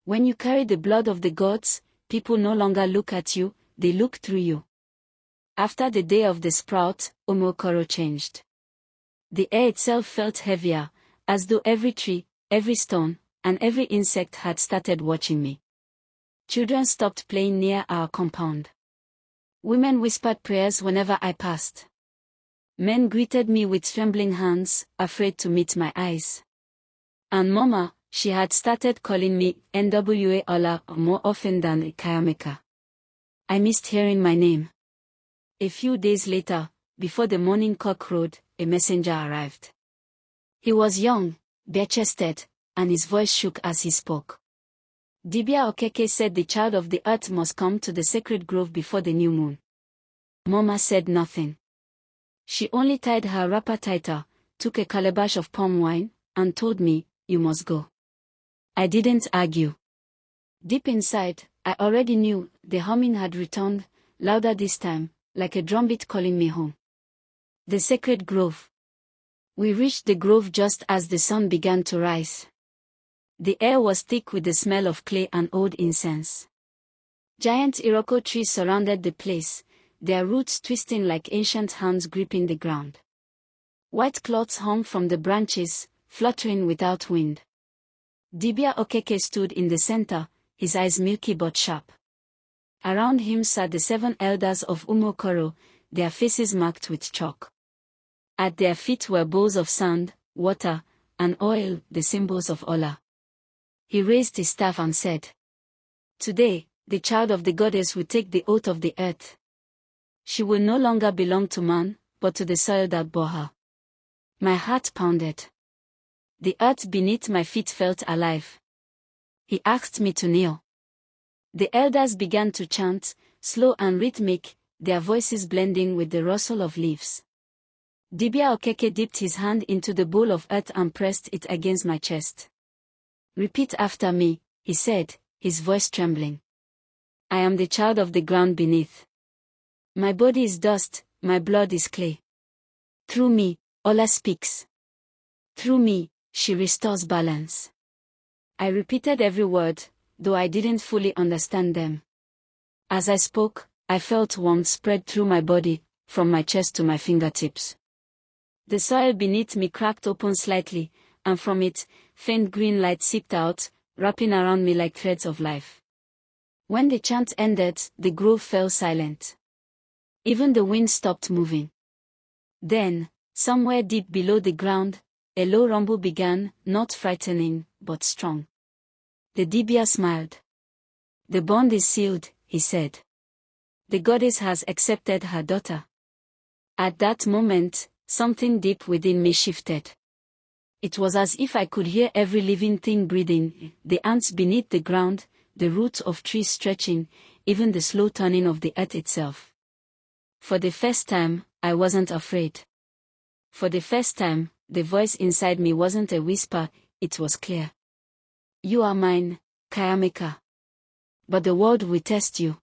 When you carry the blood of the gods, people no longer look at you, they look through you. After the day of the sprout, Omokoro changed. The air itself felt heavier, as though every tree, every stone, and every insect had started watching me. Children stopped playing near our compound. Women whispered prayers whenever I passed. Men greeted me with trembling hands, afraid to meet my eyes. And Mama, she had started calling me NWA Ola more often than Kayamika. I missed hearing my name. A few days later, before the morning cock crowed, a messenger arrived. He was young, bare-chested, and his voice shook as he spoke. Dibia Okeke said the child of the earth must come to the sacred grove before the new moon. Mama said nothing. She only tied her wrapper tighter, took a calabash of palm wine, and told me, "You must go." I didn't argue. Deep inside, I already knew the humming had returned, louder this time, like a drumbeat calling me home. The sacred grove. We reached the grove just as the sun began to rise. The air was thick with the smell of clay and old incense. Giant Iroko trees surrounded the place, their roots twisting like ancient hands gripping the ground. White cloths hung from the branches, fluttering without wind. Dibia Okeke stood in the center, his eyes milky but sharp. Around him sat the 7 elders of Umokoro, their faces marked with chalk. At their feet were bowls of sand, water, and oil, the symbols of Ola. He raised his staff and said, "Today, the child of the goddess will take the oath of the earth. She will no longer belong to man, but to the soil that bore her." My heart pounded. The earth beneath my feet felt alive. He asked me to kneel. The elders began to chant, slow and rhythmic, their voices blending with the rustle of leaves. Dibia Okeke dipped his hand into the bowl of earth and pressed it against my chest. "Repeat after me," he said, his voice trembling. "I am the child of the ground beneath. My body is dust, my blood is clay. Through me, Ola speaks. Through me, she restores balance." I repeated every word, though I didn't fully understand them. As I spoke, I felt warmth spread through my body, from my chest to my fingertips. The soil beneath me cracked open slightly, and from it, faint green light seeped out, wrapping around me like threads of life. When the chant ended, the grove fell silent. Even the wind stopped moving. Then, somewhere deep below the ground, a low rumble began, not frightening, but strong. The Dibia smiled. "The bond is sealed," he said. "The goddess has accepted her daughter." At that moment, something deep within me shifted. It was as if I could hear every living thing breathing, the ants beneath the ground, the roots of trees stretching, even the slow turning of the earth itself. For the first time, I wasn't afraid. For the first time, the voice inside me wasn't a whisper, it was clear. "You are mine, Kayamika. But the world will test you."